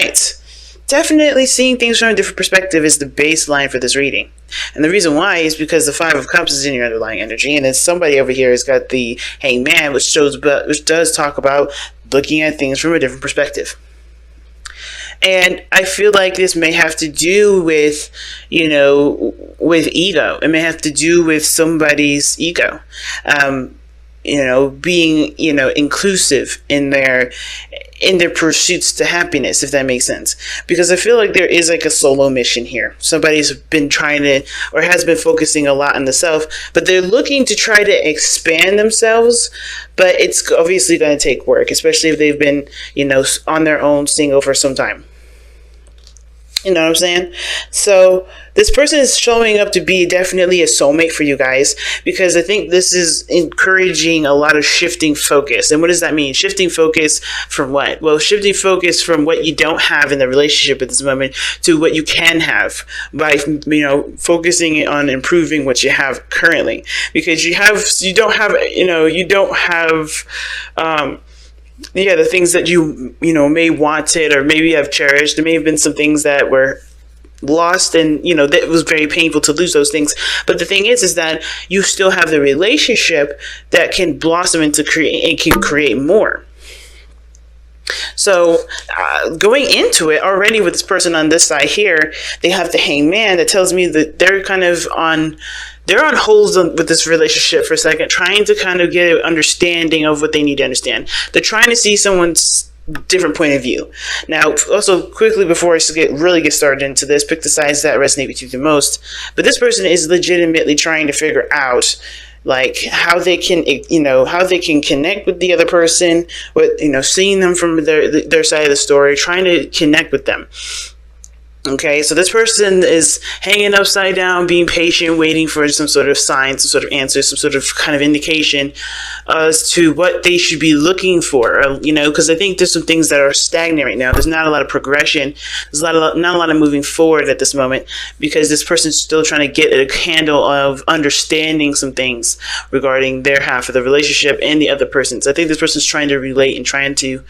right. Definitely seeing things from a different perspective is the baseline for this reading. And the reason why is because the Five of Cups is in your underlying energy, and then somebody over here has got the Hangman, which does talk about looking at things from a different perspective. And I feel like this may have to do with, with ego. It may have to do with somebody's ego. Being, inclusive in their pursuits to happiness, if that makes sense. Because I feel like there is like a solo mission here. Somebody's been trying to, or has been focusing a lot on the self, but they're looking to try to expand themselves, but it's obviously going to take work, especially if they've been, on their own single for some time. You know what I'm saying? So this person is showing up to be definitely a soulmate for you guys, because I think this is encouraging a lot of shifting focus. And what does that mean? Shifting focus from what? Well, shifting focus from what you don't have in the relationship at this moment to what you can have by, focusing on improving what you have currently. Because you don't have the things that you may wanted, or maybe have cherished. There may have been some things that were lost, and that was very painful to lose those things. But the thing is that you still have the relationship that can blossom into create more. So going into it already with this person on this side here, they have the Hangman. That tells me that they're kind of on hold with this relationship for a second, trying to kind of get an understanding of what they need to understand. They're trying to see someone's different point of view. Now, also quickly before I really get started into this, pick the sides that resonate with you the most. But this person is legitimately trying to figure out like how they can connect with the other person, with seeing them from their side of the story, trying to connect with them. Okay, so this person is hanging upside down, being patient, waiting for some sort of sign, some sort of answer, some sort of kind of indication as to what they should be looking for. Because I think there's some things that are stagnant right now. There's not a lot of progression. There's not a lot of moving forward at this moment, because this person's still trying to get a handle of understanding some things regarding their half of the relationship and the other person's. I think this person's trying to relate and trying to,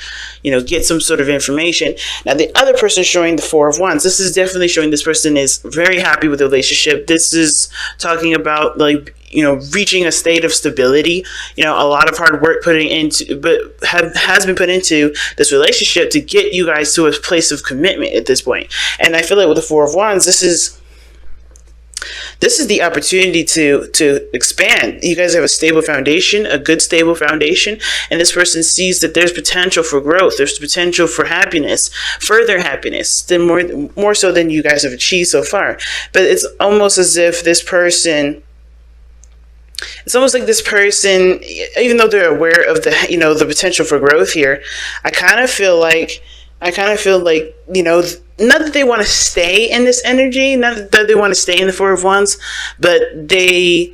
get some sort of information. Now, the other person showing the Four of Wands. This is definitely showing this person is very happy with the relationship. This is talking about reaching a state of stability. A lot of hard work has been put into this relationship to get you guys to a place of commitment at this point. And I feel like with the Four of Wands, this is the opportunity to expand. You guys have a stable foundation, a good stable foundation, and this person sees that there's potential for growth. There's potential for happiness, further happiness, than more so than you guys have achieved so far. But it's almost as if this person, it's almost like this person, even though they're aware of the potential for growth here, I kind of feel like, not that they want to stay in this energy, not that they want to stay in the Four of Wands, but they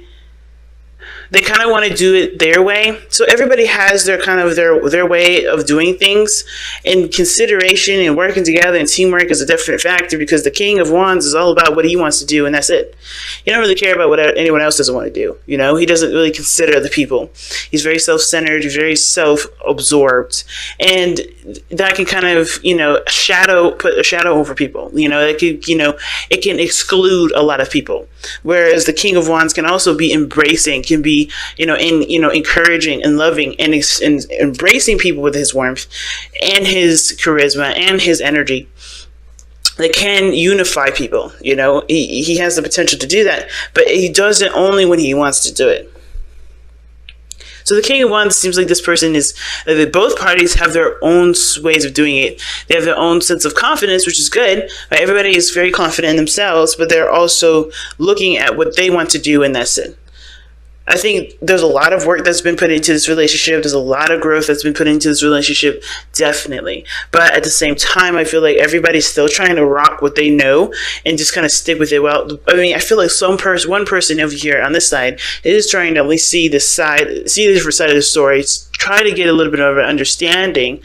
kind of want to do it their way. So everybody has their kind of their way of doing things, and consideration and working together and teamwork is a definite factor, because the King of Wands is all about what he wants to do, and that's it. He don't really care about what anyone else doesn't want to do. He doesn't really consider the people. He's very self-centered. He's very self-absorbed, and that can kind of put a shadow over people. It can exclude a lot of people. Whereas the King of Wands can also be embracing, can be encouraging and loving, and embracing people with his warmth and his charisma and his energy that can unify people. He has the potential to do that, but he does it only when he wants to do it. So the King of Wands seems like this person is, that both parties have their own ways of doing it. They have their own sense of confidence, which is good. Right? Everybody is very confident in themselves, but they're also looking at what they want to do, and that's it. I think there's a lot of work that's been put into this relationship. There's a lot of growth that's been put into this relationship, definitely. But at the same time, I feel like everybody's still trying to rock what they know and just kind of stick with it. Well, I feel like one person over here on this side is trying to at least see the different side of the story, try to get a little bit of an understanding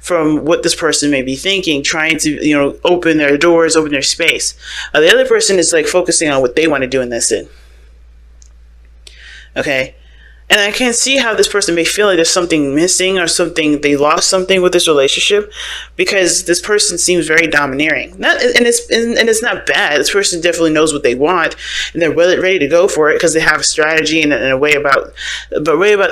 from what this person may be thinking, trying to, open their doors, open their space. The other person is like focusing on what they want to do, and that's it. Okay, And I can see how this person may feel like there's something missing or something, they lost something with this relationship, because this person seems very domineering. And it's not bad. This person definitely knows what they want, and they're ready to go for it because they have a strategy and a way about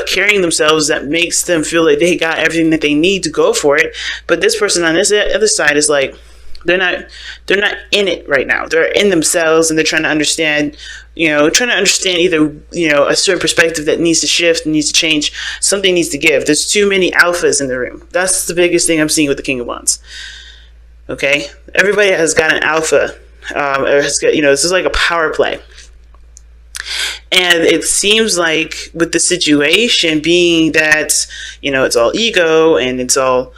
carrying themselves that makes them feel like they got everything that they need to go for it. But this person on this other side is like, they're not in it right now. They're in themselves, and they're trying to understand either, a certain perspective that needs to shift, needs to change, something needs to give. There's too many alphas in the room. That's the biggest thing I'm seeing with the King of Wands. Okay? Everybody has got an alpha. This is like a power play. And it seems like with the situation being that, it's all ego and it's all,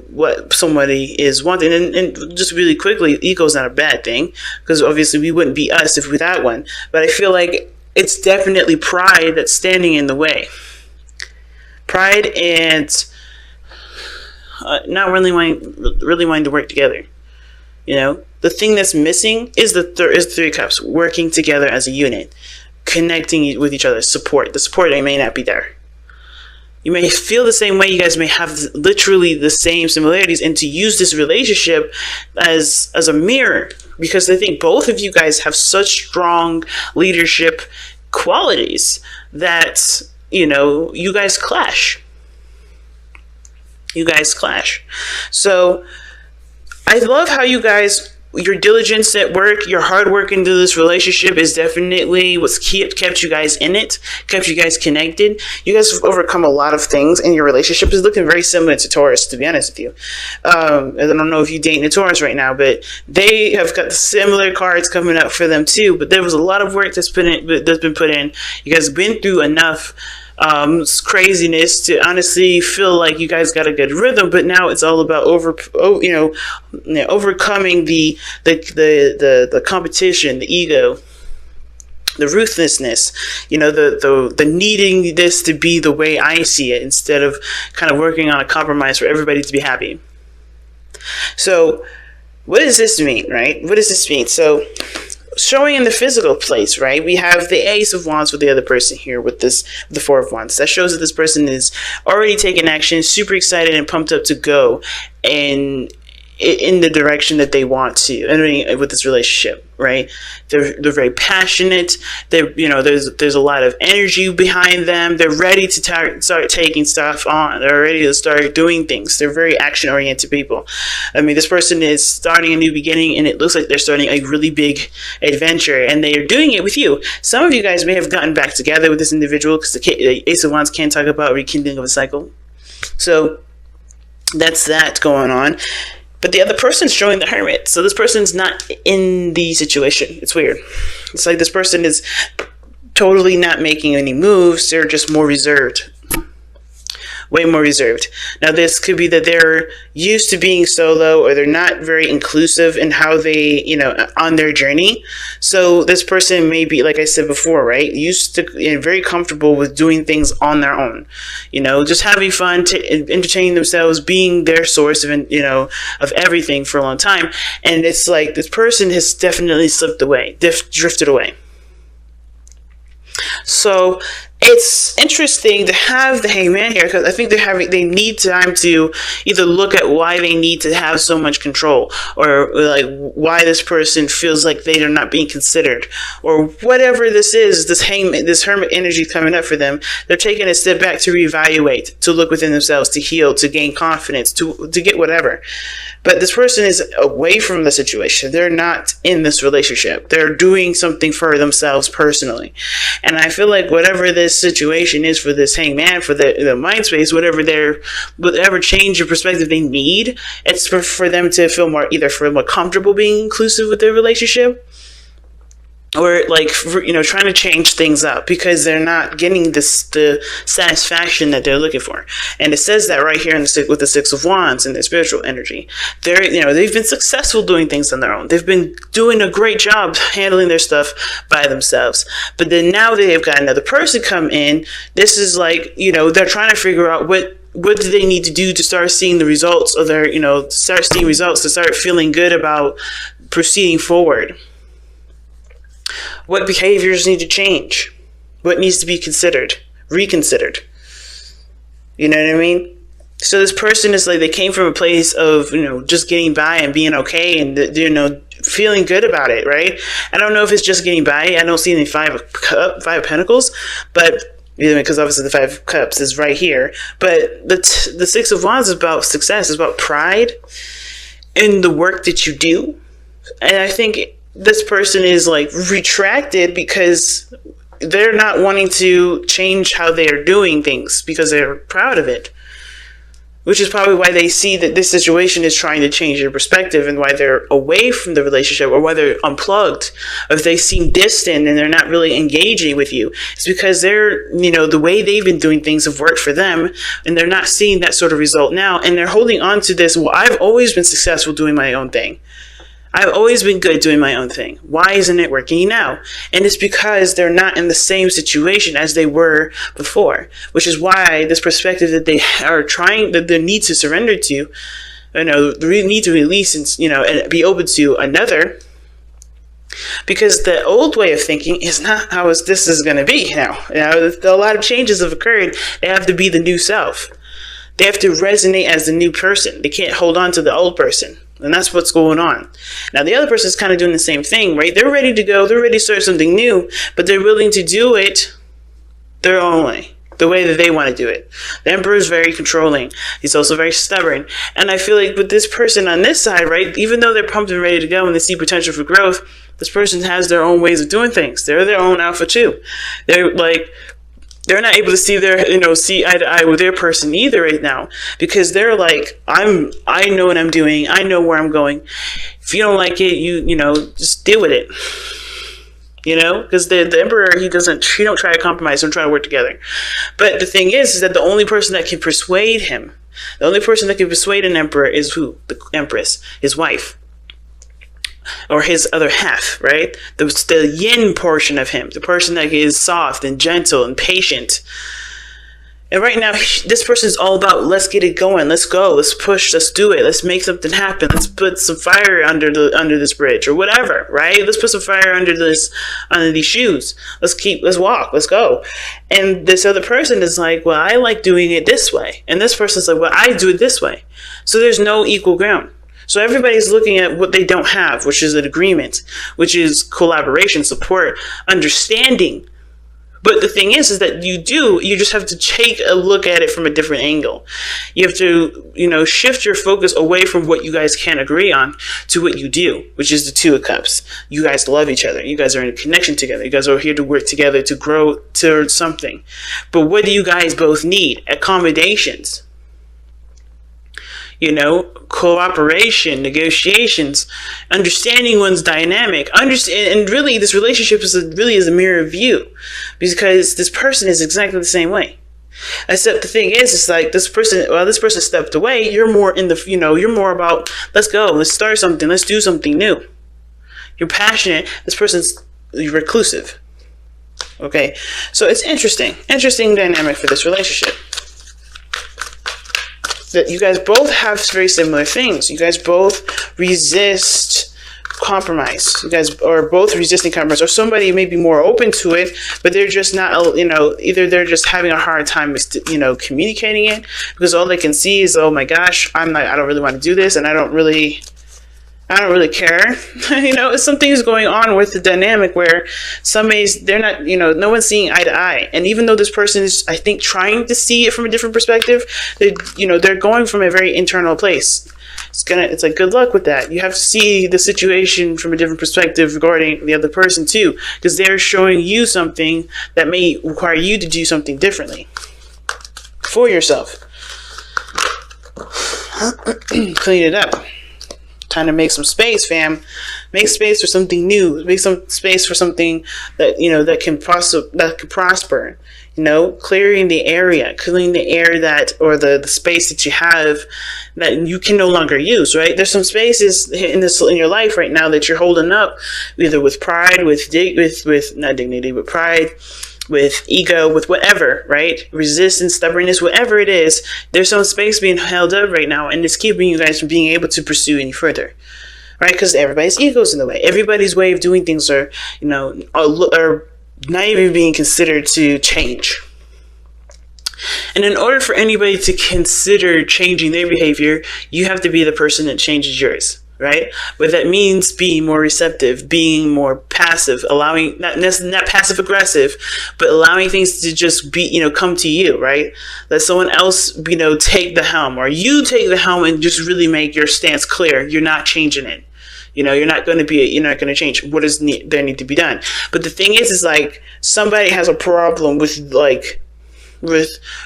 what somebody is wanting. And just really quickly, ego is not a bad thing, because obviously we wouldn't be us if without one. But I feel like it's definitely pride that's standing in the way. Pride and not really wanting to work together. The thing that's missing is the Three of Cups, working together as a unit, connecting with each other, support. The support may not be there. You may feel the same way. You guys may have literally the same similarities, and to use this relationship as a mirror, because I think both of you guys have such strong leadership qualities that, you guys clash. So I love how you guys, your diligence at work, your hard work into this relationship is definitely what's kept you guys in it, kept you guys connected. You guys have overcome a lot of things, and your relationship is looking very similar to Taurus, to be honest with you. I don't know if you're dating a Taurus right now, but they have got similar cards coming up for them too. But there was a lot of work that's been put in. You guys have been through enough craziness to honestly feel like you guys got a good rhythm, but now it's all about overcoming the competition, the ego, the ruthlessness, the needing this to be the way I see it, instead of kind of working on a compromise for everybody to be happy. So what does this mean, right? What does this mean? So showing in the physical place, right? We have the Ace of Wands with the other person here with the Four of Wands. That shows that this person is already taking action, super excited and pumped up to go and in the direction that they want to, with this relationship, right? They're very passionate. There's a lot of energy behind them. They're ready to start taking stuff on. They're ready to start doing things. They're very action oriented people. This person is starting a new beginning, and it looks like they're starting a really big adventure, and they are doing it with you. Some of you guys may have gotten back together with this individual, because the Ace of Wands can talk about rekindling of a cycle. So that's that going on. But the other person's showing the Hermit. So this person's not in the situation. It's weird. It's like this person is totally not making any moves. They're just more reserved. Way more reserved. Now, this could be that they're used to being solo, or they're not very inclusive in how they, on their journey. So this person may be, like I said before, right, used to and very comfortable with doing things on their own, just having fun, entertaining themselves, being their source of, of everything for a long time. And it's like this person has definitely slipped away, drifted away. So it's interesting to have the Hangman here, because I think they need time to either look at why they need to have so much control, or like why this person feels like they are not being considered, or whatever this is. This Hermit energy coming up for them. They're taking a step back to reevaluate, to look within themselves, to heal, to gain confidence, to get whatever. But this person is away from the situation. They're not in this relationship. They're doing something for themselves personally. And I feel like whatever this situation is for this Hangman, for the mind space, whatever change of perspective they need, it's for them to feel more comfortable being inclusive with their relationship, or trying to change things up, because they're not getting the satisfaction that they're looking for. And it says that right here with the Six of Wands and their spiritual energy. They've been successful doing things on their own. They've been doing a great job handling their stuff by themselves. But then now they've got another person come in. This is they're trying to figure out what do they need to do to start seeing the results of their, to start feeling good about proceeding forward. What behaviors need to change? What needs to be considered? reconsidered. You know what I mean? So this person is like, they came from a place of, just getting by and being okay and, feeling good about it, right? I don't know if it's just getting by. I don't see any five of pentacles, but because obviously the 5 of cups is right here. But the 6 of wands is about success. It's about pride in the work that you do. And I think this person is like retracted because they're not wanting to change how they are doing things because they're proud of it. Which is probably why they see that this situation is trying to change their perspective and why they're away from the relationship or why they're unplugged. Or if they seem distant and they're not really engaging with you, it's because they're, the way they've been doing things have worked for them and they're not seeing that sort of result now. And they're holding on to this, well, I've always been successful doing my own thing. I've always been good doing my own thing. Why isn't it working now? And it's because they're not in the same situation as they were before, which is why this perspective that they are trying, that they need to surrender to, they need to release and be open to another, because the old way of thinking is not how this is going to be now. A lot of changes have occurred. They have to be the new self. They have to resonate as the new person. They can't hold on to the old person. And that's what's going on. Now, the other person is kind of doing the same thing, right? They're ready to go. They're ready to start something new, but they're willing to do it their own way, the way that they want to do it. The Emperor is very controlling. He's also very stubborn. And I feel like with this person on this side, right, even though they're pumped and ready to go and they see potential for growth, this person has their own ways of doing things. They're their own alpha too. They're not able to see see eye to eye with their person either right now, because they're like, I know what I'm doing. I know where I'm going. If you don't like it, just deal with it. Because the Emperor, he don't try to compromise, don't try to work together. But the thing is that the only person that can persuade him, the only person that can persuade an Emperor is who? The Empress, his wife. Or his other half, right? The yin portion of him, the person that is soft and gentle and patient. And right now, this person is all about, let's get it going, let's go, let's push, let's do it, let's make something happen, let's put some fire under this bridge or whatever, right? Let's put some fire under these shoes. Let's walk, let's go. And this other person is like, well, I like doing it this way, and this person's like, well, I do it this way. So there's no equal ground. So everybody's looking at what they don't have, which is an agreement, which is collaboration, support, understanding. But the thing is that you just have to take a look at it from a different angle. You have to, shift your focus away from what you guys can agree on to what you do, which is the 2 of Cups. You guys love each other. You guys are in a connection together. You guys are here to work together to grow towards something. But what do you guys both need? Accommodations. Cooperation, negotiations, understanding one's dynamic, and really this relationship is a mirror of you, because this person is exactly the same way. Except the thing is, it's like this person stepped away. You're more you're more about, let's go, let's start something, let's do something new. You're passionate. This person's reclusive. Okay, so it's interesting dynamic for this relationship. That you guys both have very similar things. You guys both resist compromise. You guys are both resisting compromise, or somebody may be more open to it, but they're just not, either they're just having a hard time, communicating it, because all they can see is, oh my gosh, I don't really want to do this, and I don't really care. Something's going on with the dynamic where they're not, no one's seeing eye to eye. And even though this person is, I think, trying to see it from a different perspective, they're going from a very internal place. It's like, good luck with that. You have to see the situation from a different perspective regarding the other person too, because they're showing you something that may require you to do something differently for yourself. Clean it up. Time to make some space, fam. Make space for something new. Make some space for something that that can prosper. Clearing the area, clearing the air or the space that you have that you can no longer use. Right? There's some spaces in your life right now that you're holding up, either with pride, with not dignity, but pride, with ego, with whatever, right? Resistance, stubbornness, whatever it is, there's some space being held up right now, and it's keeping you guys from being able to pursue any further, right? Because everybody's ego's in the way. Everybody's way of doing things are not even being considered to change, And in order for anybody to consider changing their behavior, you have to be the person that changes yours, right? But that means being more receptive, being more passive, allowing, not passive aggressive, but allowing things to just be, come to you, right? Let someone else, take the helm, or you take the helm and just really make your stance clear. You're not changing it. You're not going to change what is there need to be done. But the thing is like somebody has a problem with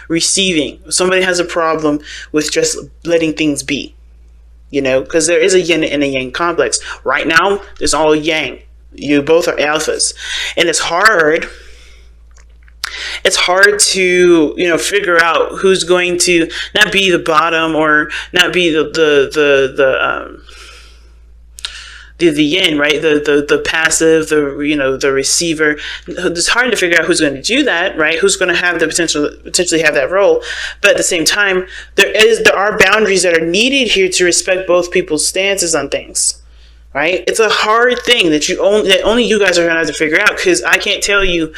receiving. Somebody has a problem with just letting things be, because there is a yin and a yang complex. Right now, it's all yang. You both are alphas. And it's hard to, figure out who's going to not be the bottom or not be the yin, right? The passive, the receiver. It's hard to figure out who's going to do that, right? Who's going to have the potentially have that role. But at the same time, there are boundaries that are needed here to respect both people's stances on things, right? It's a hard thing that only you guys are going to have to figure out, because I can't tell you,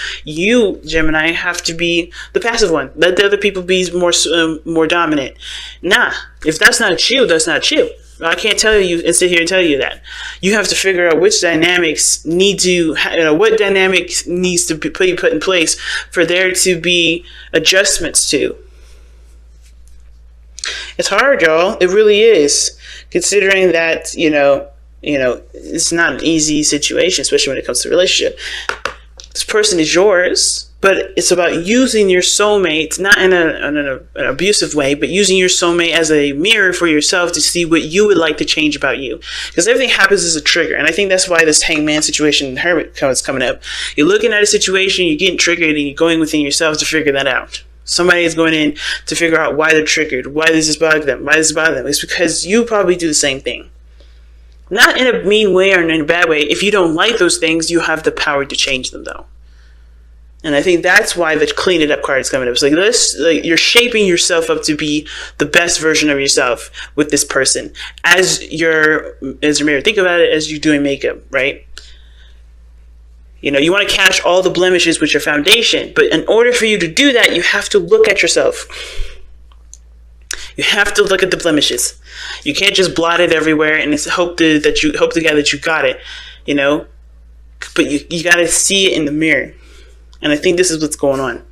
Gemini, have to be the passive one. Let the other people be more dominant. Nah, if that's not you, that's not you. I can't tell you and sit here and tell you that. You have to figure out which dynamics what dynamics needs to be put in place for there to be adjustments to. It's hard, y'all. It really is. Considering that, it's not an easy situation, especially when it comes to a relationship. This person is yours, but it's about using your soulmate, not in an abusive way, but using your soulmate as a mirror for yourself to see what you would like to change about you. Because everything happens as a trigger. And I think that's why this hangman situation and hermit is coming up. You're looking at a situation, you're getting triggered, and you're going within yourself to figure that out. Somebody is going in to figure out why they're triggered. Why does this bother them? Why does this bother them? It's because you probably do the same thing. Not in a mean way or in a bad way. If you don't like those things, you have the power to change them, though. And I think that's why the clean it up card is coming up. It's like this, you're shaping yourself up to be the best version of yourself with this person as your mirror. Think about it as you're doing makeup, right? You want to catch all the blemishes with your foundation, but in order for you to do that, you have to look at yourself. You have to look at the blemishes. You can't just blot it everywhere and hope to God that you got it, But you got to see it in the mirror. And I think this is what's going on.